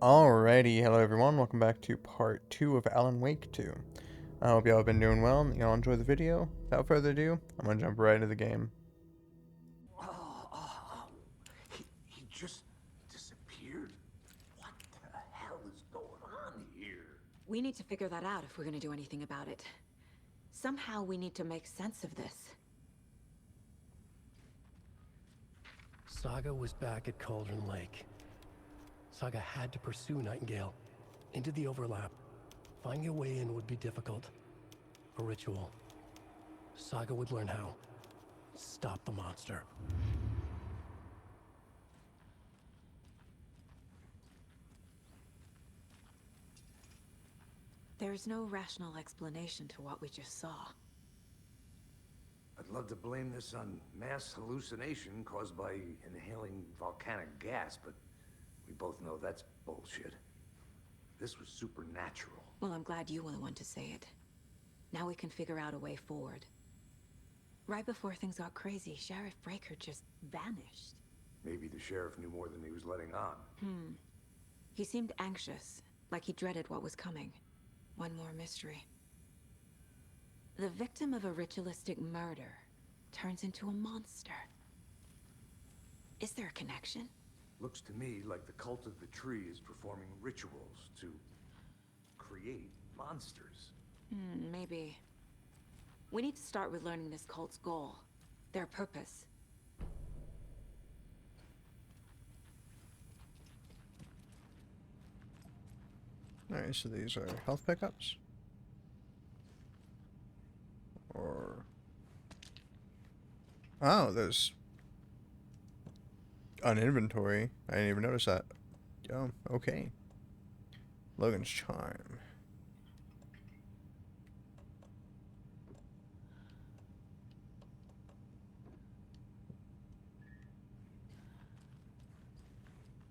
Alrighty, hello everyone, welcome back to part 2 of Alan Wake 2. I hope y'all have been doing well and y'all enjoy the video. Without further ado, I'm gonna jump right into the game. He just disappeared? What the hell is going on here? We need to figure that out if we're gonna do anything about it. Somehow we need to make sense of this. Saga was back at Cauldron Lake. Saga had to pursue Nightingale into the overlap. Finding a way in would be difficult. A ritual. Saga would learn how. Stop the monster. There's no rational explanation to what we just saw. I'd love to blame this on mass hallucination caused by inhaling volcanic gas, but we both know that's bullshit. This was supernatural. Well, I'm glad you were the one to say it. Now we can figure out a way forward. Right before things got crazy, Sheriff Breaker just vanished. Maybe the sheriff knew more than he was letting on. He seemed anxious, like he dreaded what was coming. One more mystery. The victim of a ritualistic murder turns into a monster. Is there a connection? Looks to me like the cult of the tree is performing rituals to create monsters. Maybe. We need to start with learning this cult's goal. Their purpose. Alright, so these are health pickups. Or... oh, there's an inventory. I didn't even notice that. Yo, okay. Logan's Charm.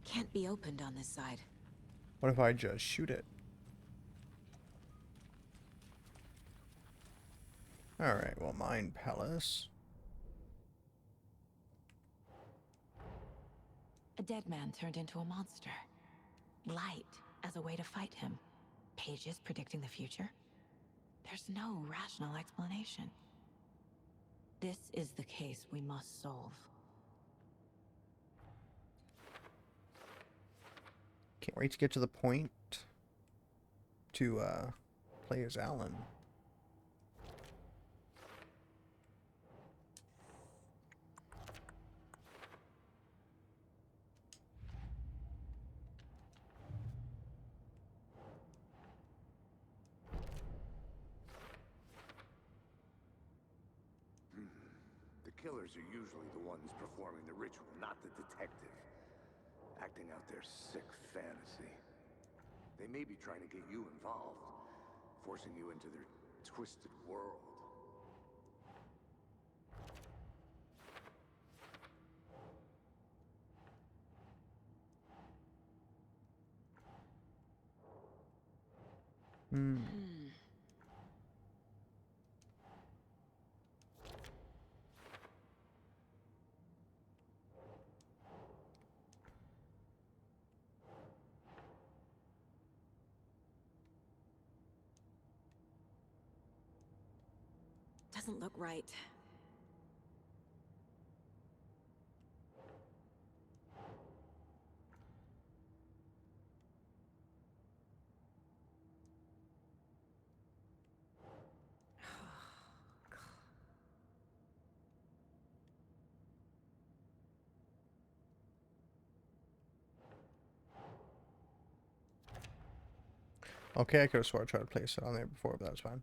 Can't be opened on this side. What if I just shoot it? Alright, well, Mind Palace. A dead man turned into a monster. Light as a way to fight him. Pages predicting the future. There's no rational explanation. This is the case we must solve. Can't wait to get to the point to play as Alan. The killers are usually the ones performing the ritual, not the detective. Acting out their sick fantasy. They may be trying to get you involved, forcing you into their twisted world. Doesn't look right. Okay, I could have swore I tried to place it on there before, but that's fine.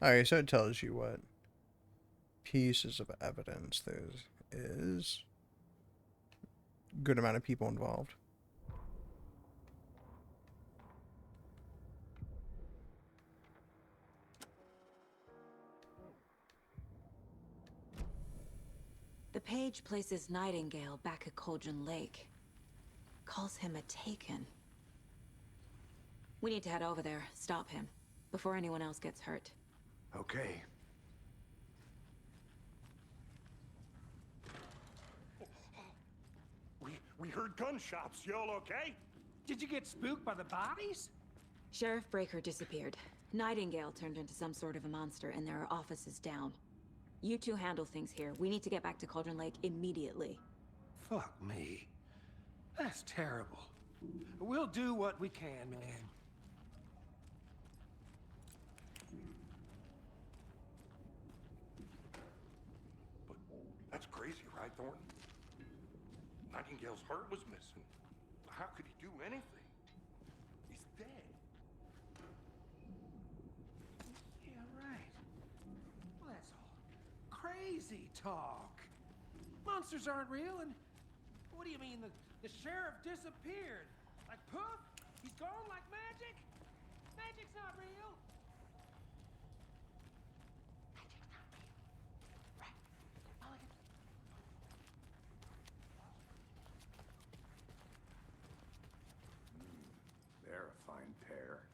Alright, so it tells you what pieces of evidence there is. Good amount of people involved. The page places Nightingale back at Cauldron Lake. Calls him a Taken. We need to head over there, stop him, before anyone else gets hurt. Okay. We heard gunshots. Y'all okay? Did you get spooked by the bodies? Sheriff Breaker disappeared. Nightingale turned into some sort of a monster, and there are offices down. You two handle things here. We need to get back to Cauldron Lake immediately. Fuck me. That's terrible. We'll do what we can, man. But that's crazy, right, Thornton? Nightingale's heart was missing. How could he do anything? He's dead. Yeah, right. Well, that's all crazy talk. Monsters aren't real, and what do you mean the sheriff disappeared? Like poof? He's gone like magic? Magic's not real. Magic's not real. Right. Mulligan. They're a fine pair.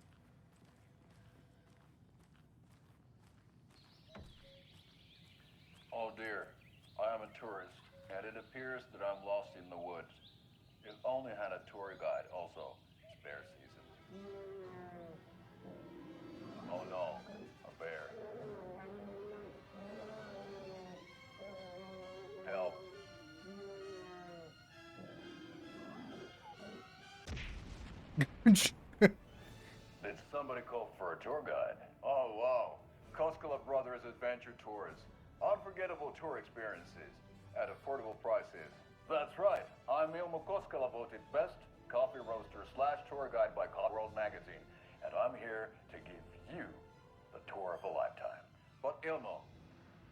Oh dear, I am a tourist, and it appears that I'm lost in the woods. If only had a tour guide also. It's bear season. Oh no, a bear. Help. Did somebody call for a tour guide? Oh wow, Koskela Brothers Adventure Tours. Unforgettable tour experiences at affordable prices. That's right, I'm Ilmo Koskela, voted best coffee roaster / tour guide by Coffee World magazine, and I'm here to give you the tour of a lifetime. But Ilmo,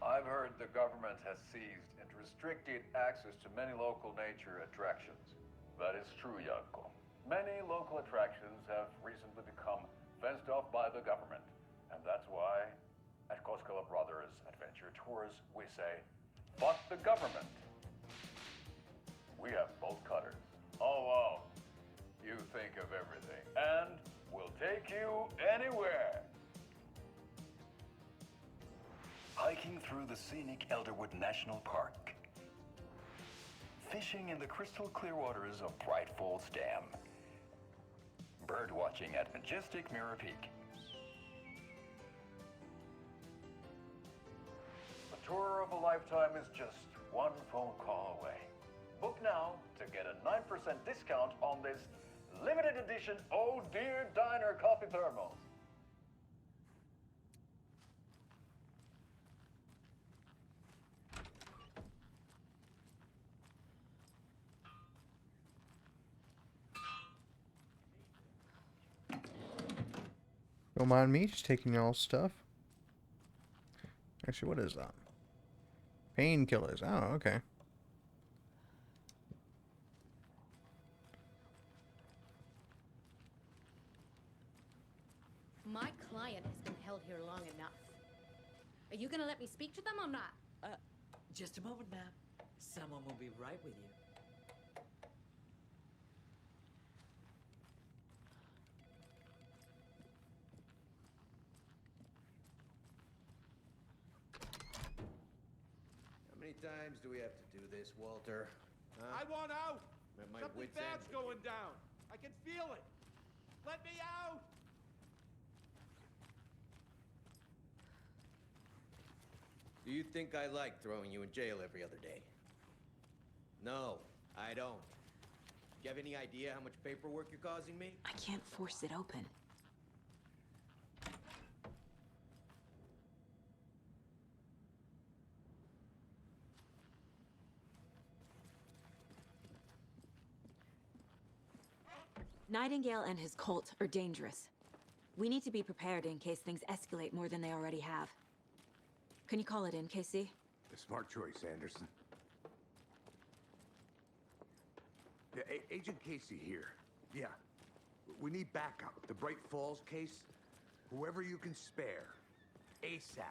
I've heard the government has seized and restricted access to many local nature attractions. That is true, Janko. Many local attractions have recently become fenced off by the government, and that's why at Koskela Brothers Adventure Tours we say, fuck the government. We have bolt cutters. Oh wow, you think of everything, and we'll take you anywhere. Hiking through the scenic Elderwood National Park. Fishing in the crystal clear waters of Bright Falls Dam. Bird watching at majestic Mirror Peak. The tour of a lifetime is just one phone call away. Book now to get a 9% discount on this limited edition Oh Dear Diner coffee thermos. Don't mind me just taking y'all's stuff. Actually, what is that? Painkillers. Oh, okay. My client has been held here long enough. Are you gonna let me speak to them or not? Just a moment, ma'am. Someone will be right with you. How many times do we have to do this, Walter? Huh? I want out! I'm at my Something wit's bad's end. going down. I can feel it. Let me out! Do you think I like throwing you in jail every other day? No, I don't. Do you have any idea how much paperwork you're causing me? I can't force it open. Nightingale and his cult are dangerous. We need to be prepared in case things escalate more than they already have. Can you call it in, Casey? A smart choice, Anderson. Yeah, Agent Casey here. Yeah. We need backup. The Bright Falls case. Whoever you can spare. ASAP.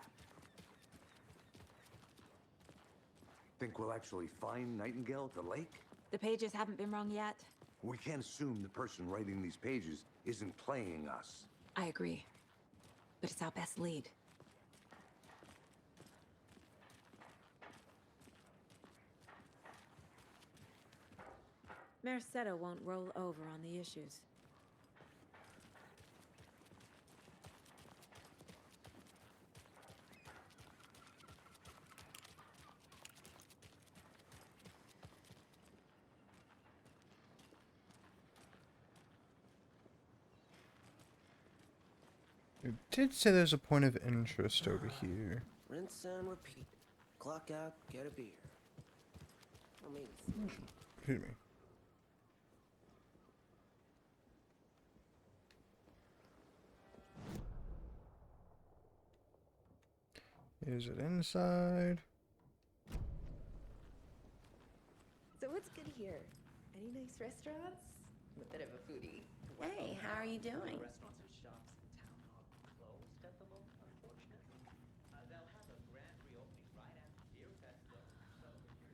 Think we'll actually find Nightingale at the lake? The pages haven't been wrong yet. We can't assume the person writing these pages isn't playing us. I agree. But it's our best lead. Merced won't roll over on the issues. It did say there's a point of interest over here. Rinse and repeat. Clock out, get a beer. Or maybe Excuse me. Is it inside? So what's good here? Any nice restaurants? I'm a bit of a foodie. Hey, how are you doing? Restaurants and shops in town are closed at the moment, unfortunately. They'll have a grand reopening right after Beer Festival. So if you're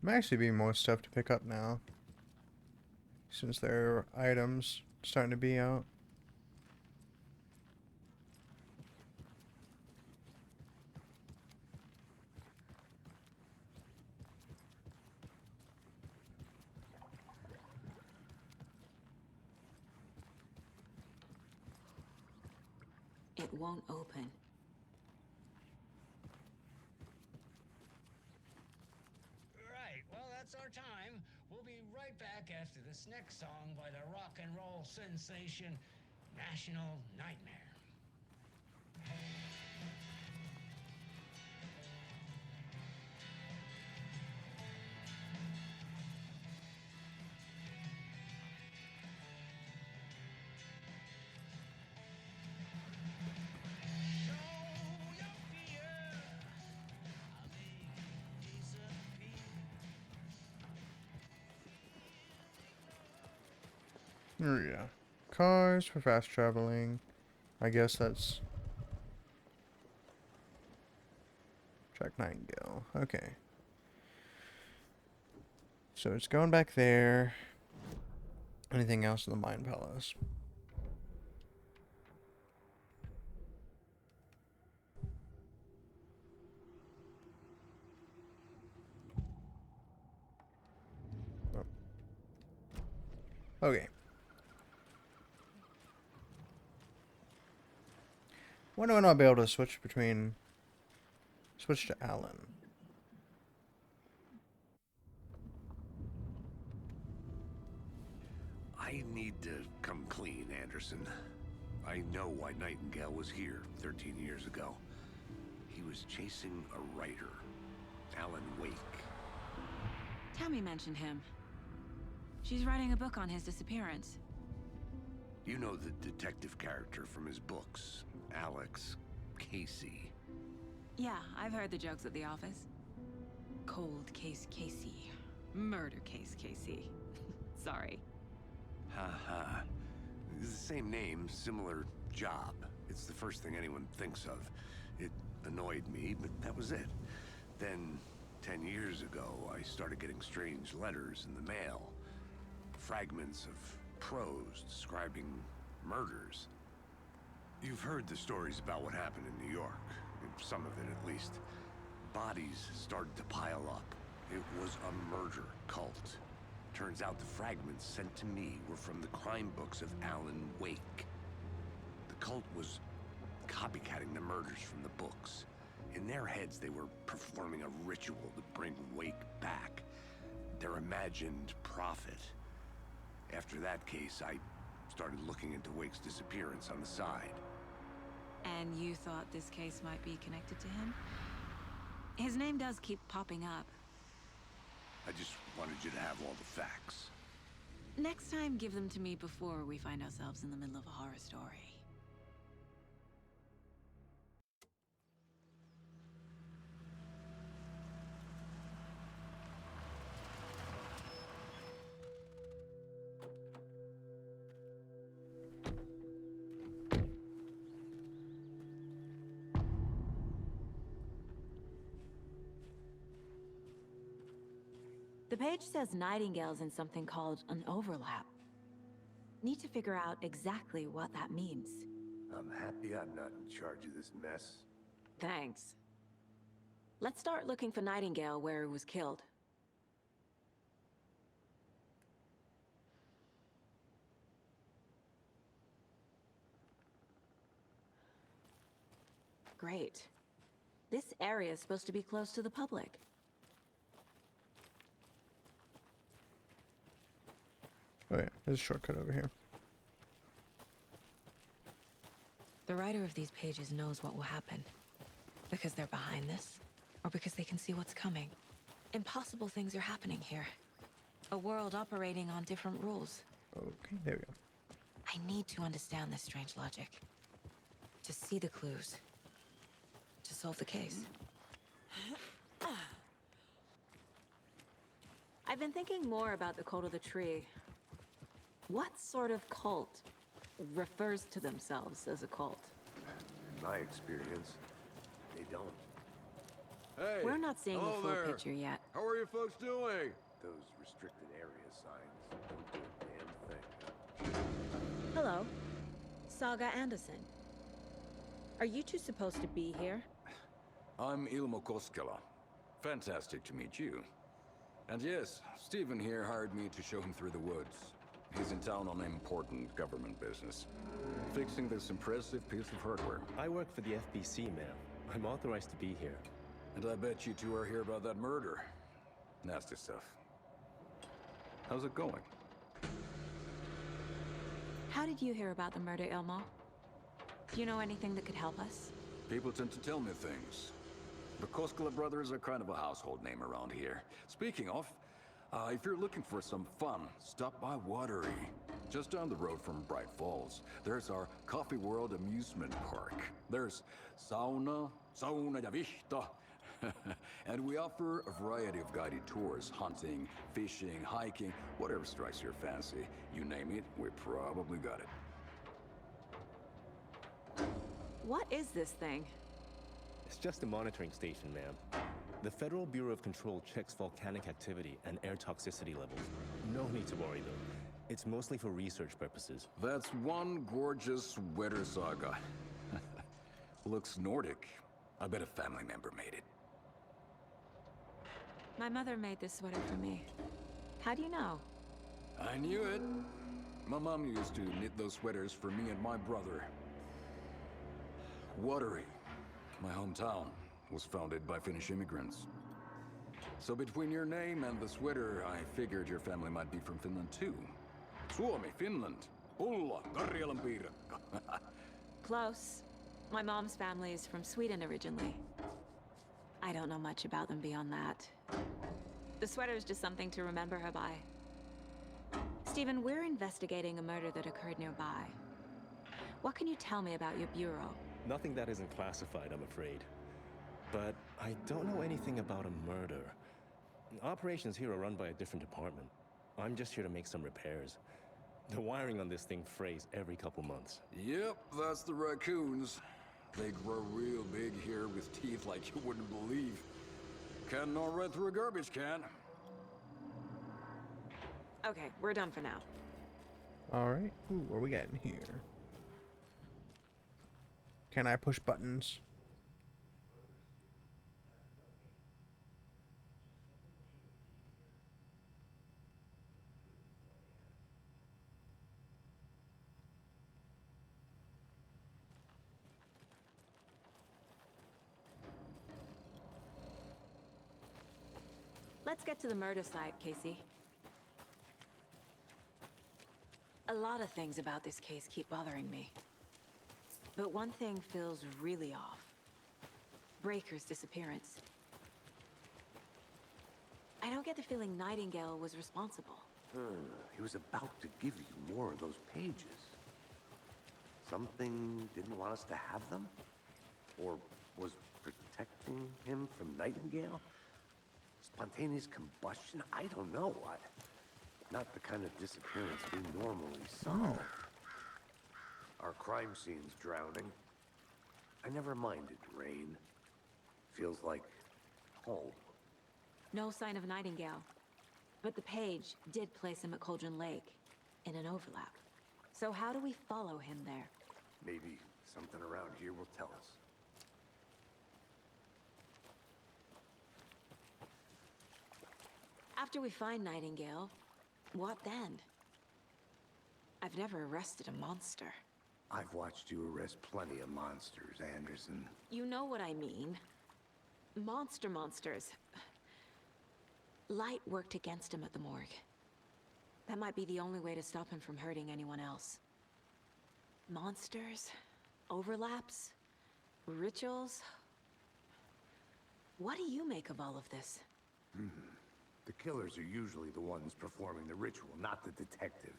Might actually be more stuff to pick up now, since there are items starting to be out. It won't open. Right, well, that's our time. We'll be right back after this next song by the rock and roll sensation, National Nightmare. Oh yeah. Cars for fast traveling. I guess that's Track Nightingale. Okay. So it's going back there. Anything else in the Mind Palace? Oh. Okay. When do I not be able to switch to Alan? I need to come clean, Anderson. I know why Nightingale was here 13 years ago. He was chasing a writer, Alan Wake. Tammy mentioned him. She's writing a book on his disappearance. You know the detective character from his books, Alex Casey. Yeah, I've heard the jokes at the office. Cold case Casey. Murder case Casey. Sorry. Ha ha. It's the same name, similar job. It's the first thing anyone thinks of. It annoyed me, but that was it. Then, 10 years ago, I started getting strange letters in the mail. Fragments of prose describing murders. You've heard the stories about what happened in New York. Some of it, at least. Bodies started to pile up. It was a murder cult. Turns out the fragments sent to me were from the crime books of Alan Wake. The cult was copycatting the murders from the books. In their heads, they were performing a ritual to bring Wake back. Their imagined prophet. After that case, I started looking into Wake's disappearance on the side. And you thought this case might be connected to him? His name does keep popping up. I just wanted you to have all the facts. Next time, give them to me before we find ourselves in the middle of a horror story. The page says Nightingale's in something called an overlap. Need to figure out exactly what that means. I'm happy I'm not in charge of this mess. Thanks. Let's start looking for Nightingale where he was killed. Great. This area is supposed to be close to the public. Oh yeah, there's a shortcut over here. The writer of these pages knows what will happen. Because they're behind this, or because they can see what's coming. Impossible things are happening here. A world operating on different rules. Okay, there we go. I need to understand this strange logic. To see the clues. To solve the case. I've been thinking more about the cult of the tree. What sort of cult refers to themselves as a cult? In my experience, they don't. Hey, We're not seeing the hello full there. picture yet. How are you folks doing? Those restricted area signs don't do a damn thing. Hello. Saga Anderson. Are you two supposed to be here? I'm Ilmo Koskela. Fantastic to meet you. And yes, Stephen here hired me to show him through the woods. He's in town on important government business. Fixing this impressive piece of hardware. I work for the FBC, ma'am. I'm authorized to be here. And I bet you two are here about that murder. Nasty stuff. How's it going? How did you hear about the murder, Ilmo? Do you know anything that could help us? People tend to tell me things. The Koskela brothers are kind of a household name around here. Speaking of, if you're looking for some fun, stop by Watery. Just down the road from Bright Falls, there's our Coffee World amusement park. There's sauna ja vihta. And we offer a variety of guided tours, hunting, fishing, hiking, whatever strikes your fancy. You name it, we probably got it. What is this thing? It's just a monitoring station, ma'am. The Federal Bureau of Control checks volcanic activity and air toxicity levels. No need to worry, though. It's mostly for research purposes. That's one gorgeous sweater, Saga. Looks Nordic. I bet a family member made it. My mother made this sweater for me. How do you know? I knew it. My mom used to knit those sweaters for me and my brother. Watery, my hometown, was founded by Finnish immigrants. So between your name and the sweater, I figured your family might be from Finland too. Suomi, Finland. Pulla, Karjalan piirakka. Close. My mom's family is from Sweden originally. I don't know much about them beyond that. The sweater is just something to remember her by. Stephen, we're investigating a murder that occurred nearby. What can you tell me about your bureau? Nothing that isn't classified, I'm afraid. But I don't know anything about a murder. Operations here are run by a different department. I'm just here to make some repairs. The wiring on this thing frays every couple months. Yep, that's the raccoons. They grow real big here with teeth like you wouldn't believe. Can't know right through a garbage can. Okay, we're done for now. Alright. Ooh, what are we getting here? Can I push buttons? Let's get to the murder site, Casey. A lot of things about this case keep bothering me. But one thing feels really off. Breaker's disappearance. I don't get the feeling Nightingale was responsible. He was about to give you more of those pages. Something didn't want us to have them? Or was protecting him from Nightingale? Spontaneous combustion? I don't know. Not the kind of disappearance we normally solve. Our crime scene's drowning. I never minded rain. Feels like home. No sign of Nightingale. But the page did place him at Cauldron Lake, in an overlap. So how do we follow him there? Maybe something around here will tell us. After we find Nightingale, what then? I've never arrested a monster. I've watched you arrest plenty of monsters, Anderson. You know what I mean. Monsters. Light worked against him at the morgue. That might be the only way to stop him from hurting anyone else. Monsters? Overlaps? Rituals? What do you make of all of this? The killers are usually the ones performing the ritual, not the detective.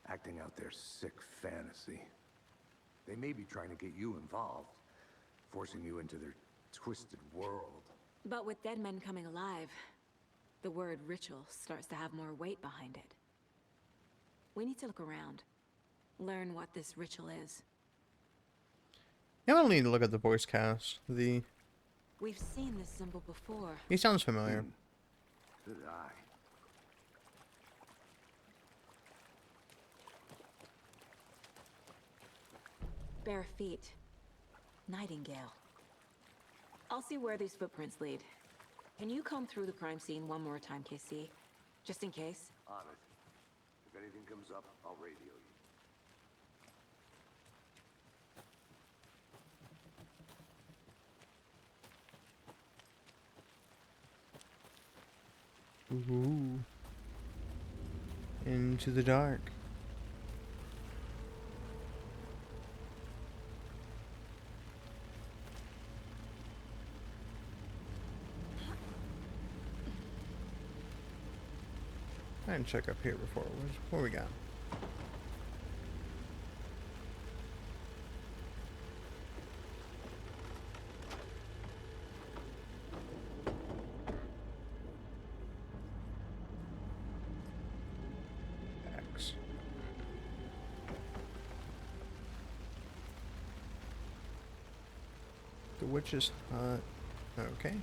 Acting out their sick fantasy. They may be trying to get you involved, forcing you into their twisted world. But with dead men coming alive, the word ritual starts to have more weight behind it. We need to look around. Learn what this ritual is. Yeah, I don't need to look at the voice cast. We've seen this symbol before. He sounds familiar. Good eye. Bare feet. Nightingale. I'll see where these footprints lead. Can you comb through the crime scene one more time, KC? Just in case? On it. If anything comes up, I'll radio you. Ooh. Into the dark. And check up here before. What we got? X. The witch's hut. Okay.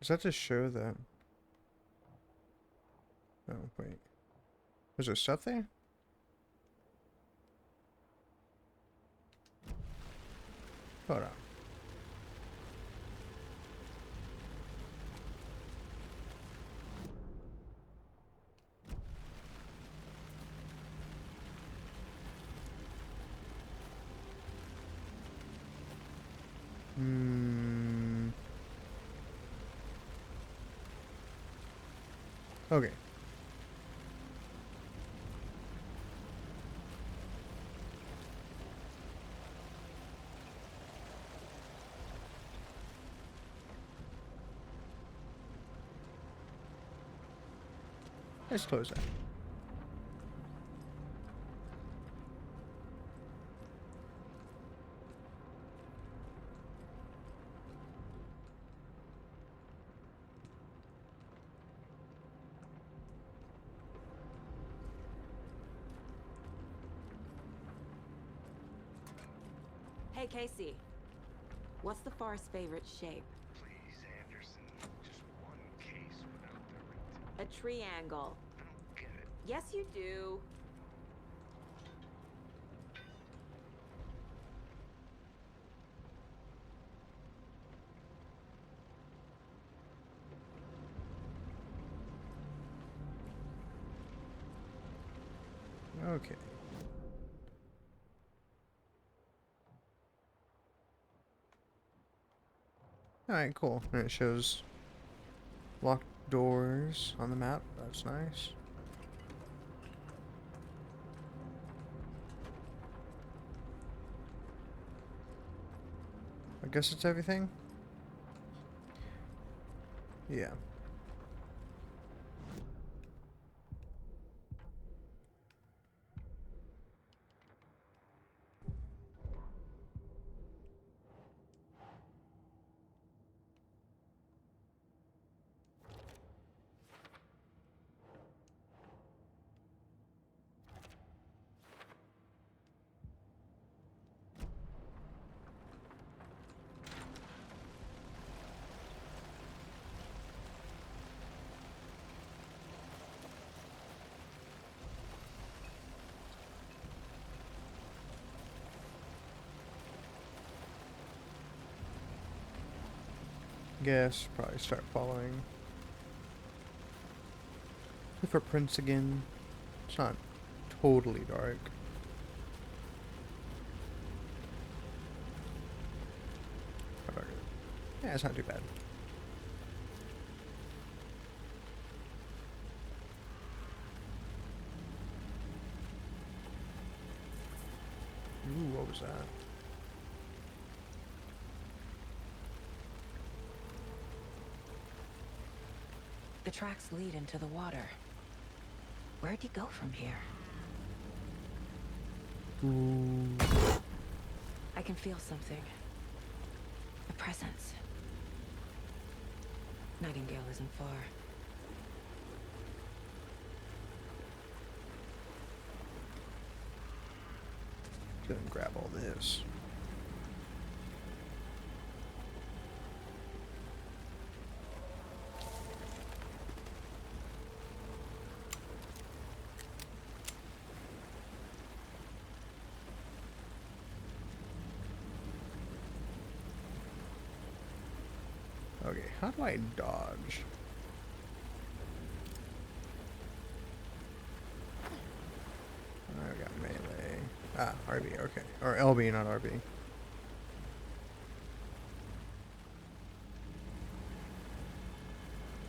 Is that to show that? Oh, wait. Was there stuff there? Hold on. Okay. Let's close that. Hey, Casey. What's the far's favorite shape? Please, Anderson. Just one case without the A triangle. I don't get it. Yes, you do. Okay. Alright, cool. And it shows locked doors on the map. That's nice. I guess it's everything? Yeah. Guess probably start following the footprints again. It's not totally dark. How dark is it? Yeah, it's not too bad. Ooh, what was that? The tracks lead into the water. Where'd he go from here? Ooh. I can feel something. A presence. Nightingale isn't far. Go and grab all this. Okay, how do I dodge? I got melee. Ah, RB, okay. Or LB, not RB.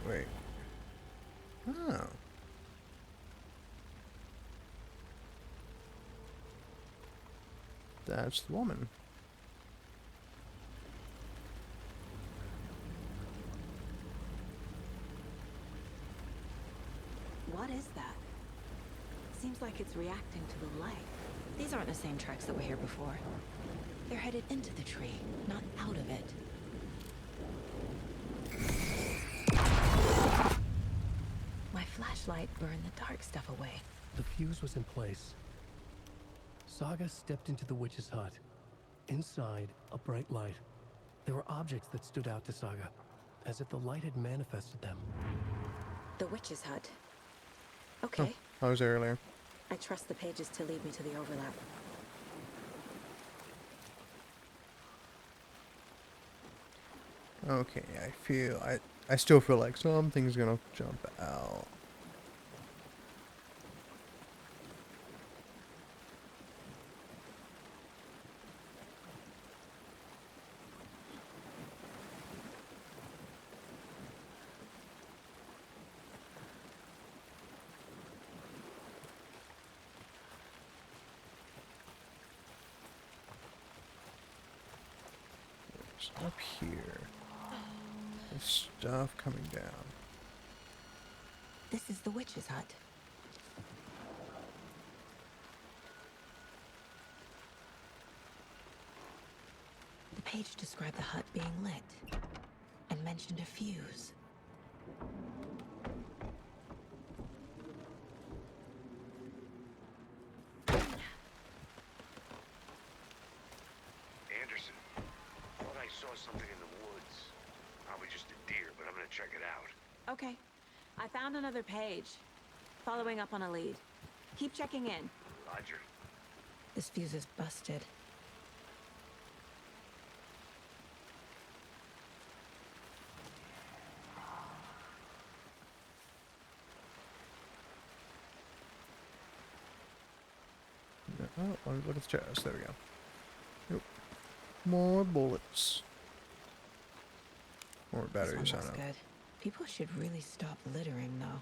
Wait. Oh. That's the woman. What is that? Seems like it's reacting to the light. These aren't the same tracks that were here before. They're headed into the tree, not out of it. My flashlight burned the dark stuff away. The fuse was in place. Saga stepped into the witch's hut. Inside, a bright light. There were objects that stood out to Saga, as if the light had manifested them. The witch's hut. Okay. Oh, I was there earlier. I trust the pages to lead me to the overlap. Okay, I still feel like something's gonna jump out. There's up here. There's stuff coming down. This is the witch's hut. The page described the hut being lit and mentioned a fuse. Anderson, thought I saw something in the woods. Probably just a deer, but I'm gonna check it out. Okay. I found another page. Following up on a lead. Keep checking in. Roger. This fuse is busted. Oh, look at the chest. There we go. Yep. More bullets. More batteries. This I one looks know. good. People should really stop littering, though.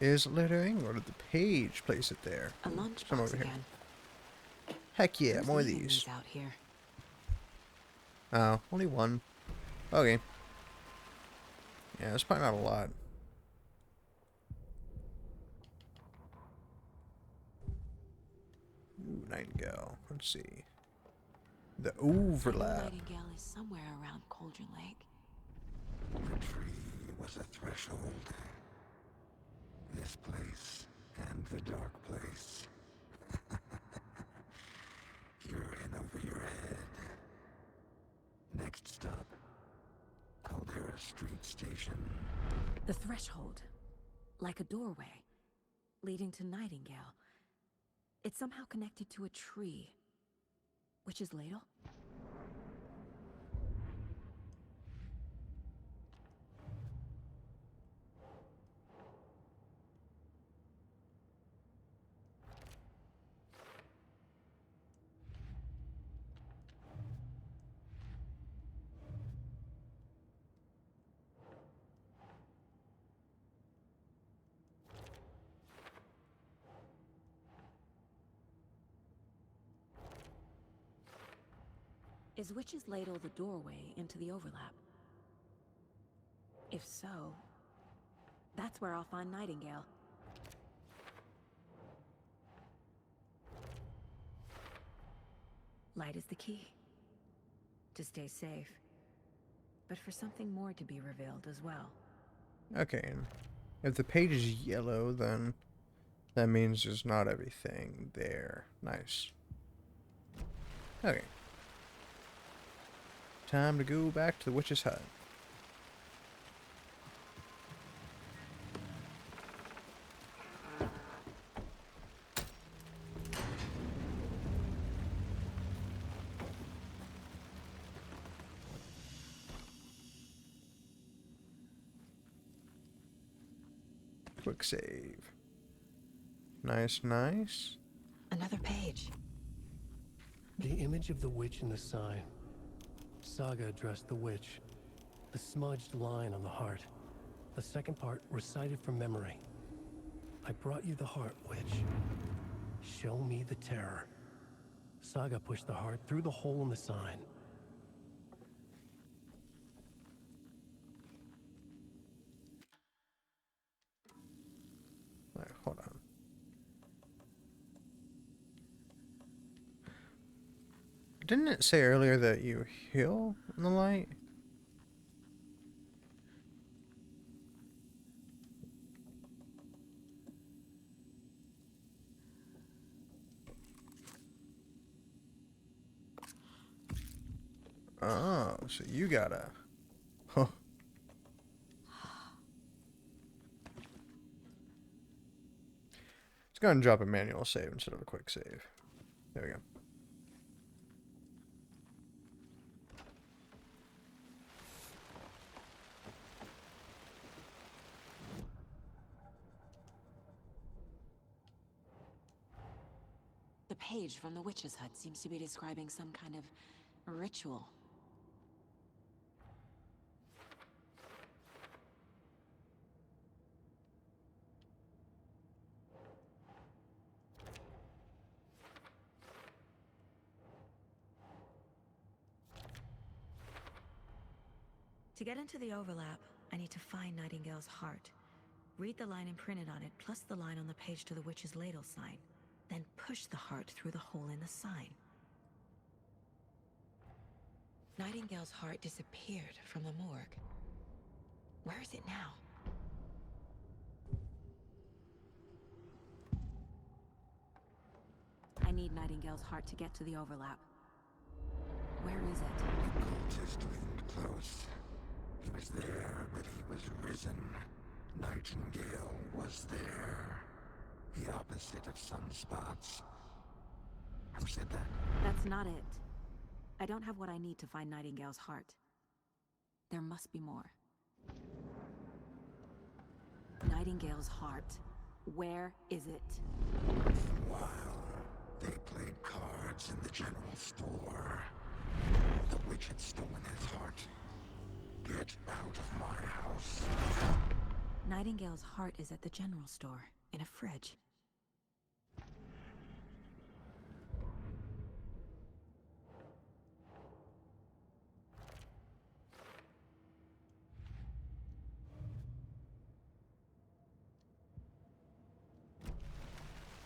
Is it littering, or did the page place it there? A Some lunchbox over here. again. Heck yeah, Who's more of leaving these. out here? Oh, only one. Okay. Yeah, it's probably not a lot. Ooh, Nightingale. Let's see. The overlap. Nightingale is somewhere around Cauldron Lake. The tree was a threshold. This place and the dark place. You're in over your head. Next stop, Caldera Street Station. The threshold. Like a doorway. Leading to Nightingale. It's somehow connected to a tree. Witch's ladle? Is Witch's Ladle the doorway into the overlap? If so, that's where I'll find Nightingale. Light is the key. To stay safe. But for something more to be revealed as well. Okay, and if the page is yellow, then that means there's not everything there. Nice. Okay. Time to go back to the witch's hut. Quick save. Nice, nice. Another page. The image of the witch in the sign. Saga addressed the witch. The smudged line on the heart. The second part recited from memory. I brought you the heart, witch. Show me the terror. Saga pushed the heart through the hole in the sign. Alright, hold on. Didn't it say earlier that you heal in the light? Oh, so you gotta... Huh. It's gonna drop a manual save instead of a quick save. There we go. The page from the witch's hut seems to be describing some kind of ritual. To get into the overlap, I need to find Nightingale's heart. Read the line imprinted on it, plus the line on the page to the witch's ladle sign. Then push the heart through the hole in the sign. Nightingale's heart disappeared from the morgue. Where is it now? I need Nightingale's heart to get to the overlap. Where is it? The cultist leaned close. He was there, but he was risen. Nightingale was there. The opposite of sunspots. Who said that? That's not it. I don't have what I need to find Nightingale's heart. There must be more. Nightingale's heart. Where is it? While they played cards in the general store, the witch had stolen his heart. Get out of my house. Nightingale's heart is at the general store, in a fridge.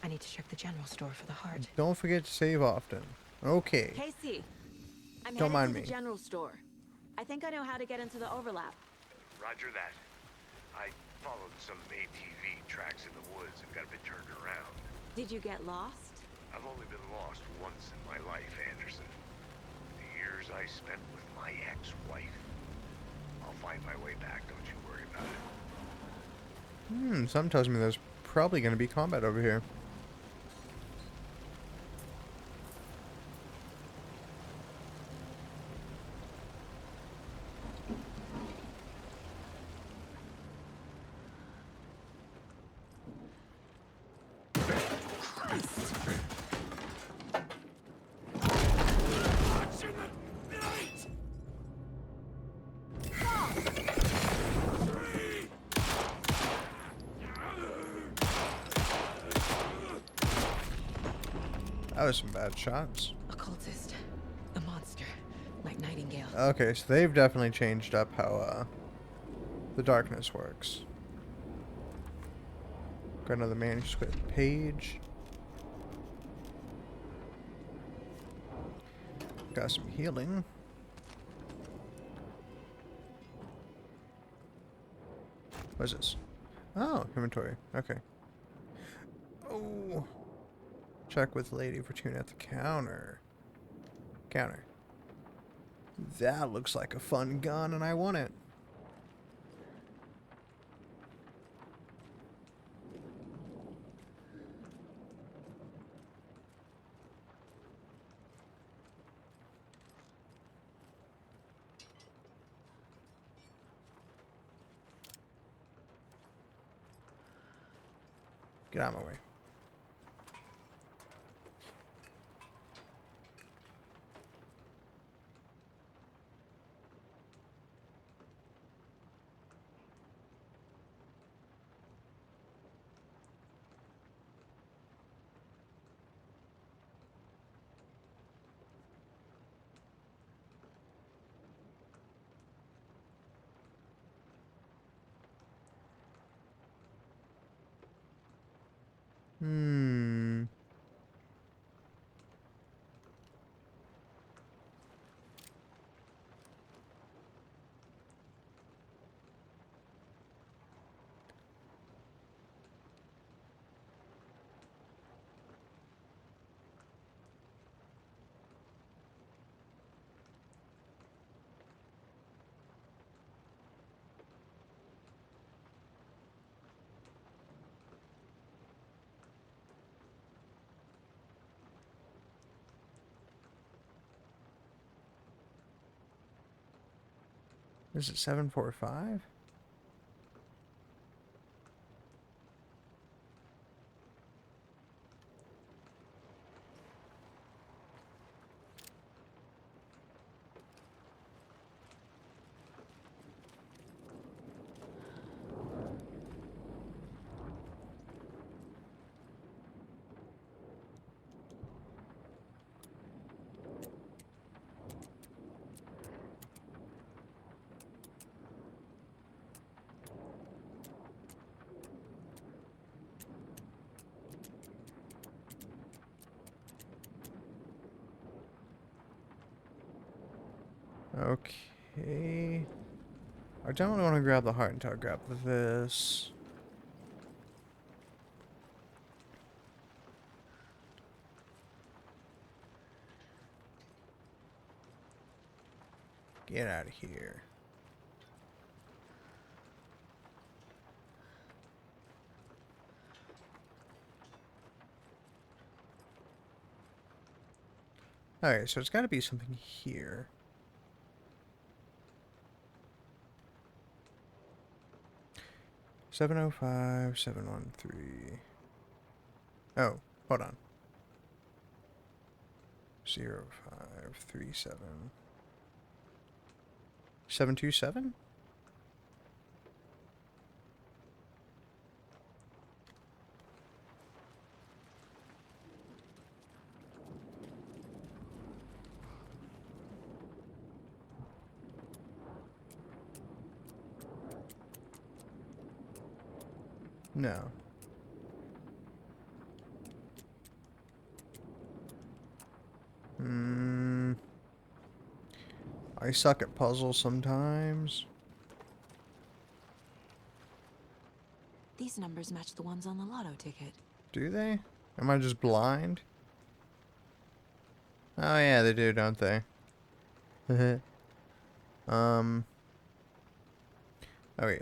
I need to check the general store for the heart. Don't forget to save often. Okay. Casey, I'm Don't headed mind to me. the general store. I think I know how to get into the overlap. Roger that. I followed some ATV tracks in the woods and got a bit turned around. Did you get lost? I've only been lost once in my life, Anderson. The years I spent with my ex-wife. I'll find my way back, don't you worry about it. Something tells me there's probably going to be combat over here. That was some bad shots. A cultist. A monster. Okay, so they've definitely changed up how the darkness works. Got another manuscript page. Got some healing. What is this? Oh, inventory. Okay. Oh. Check with Lady Fortuna at the counter. Counter. That looks like a fun gun, and I want it. Get out of my way. Hmm. Is it 745? Okay. I don't really want to grab the heart until I grab this. Get out of here. Alright, so it's got to be something here. – 705, 713. Oh, hold on. 0537. 727? No. I suck at puzzles sometimes. These numbers match the ones on the lotto ticket. Do they? Am I just blind? Oh yeah, they do, don't they? Okay,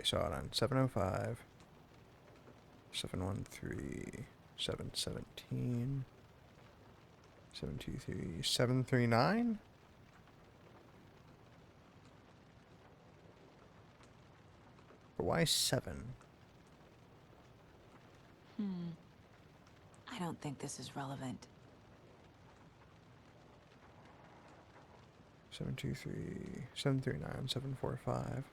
so hold on. 705. 713. 717. 723. 739? But why 7? I don't think this is relevant. 723. 739. 745.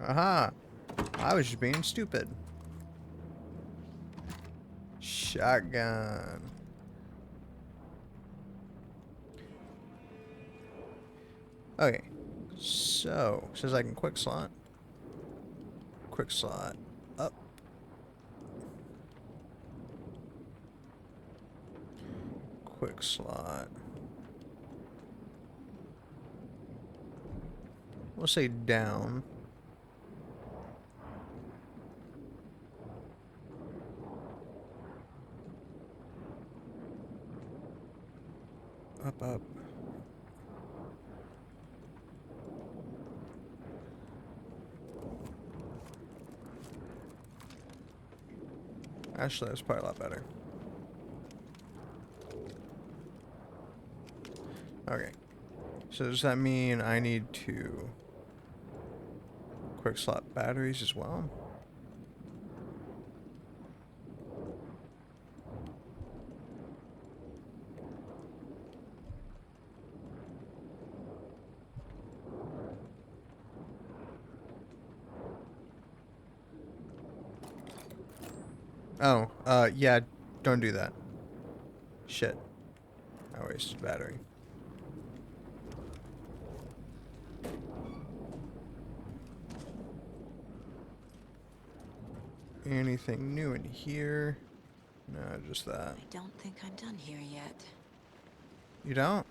Aha! I was just being stupid. Shotgun. Okay. So, says I can quick slot. Quick slot. Up. Quick slot. We'll say down. Up, up. Actually, that's probably a lot better. Okay. So does that mean I need to quick slot batteries as well? Oh, yeah, don't do that. Shit. I wasted battery. Anything new in here? No, just that. I don't think I'm done here yet. You don't?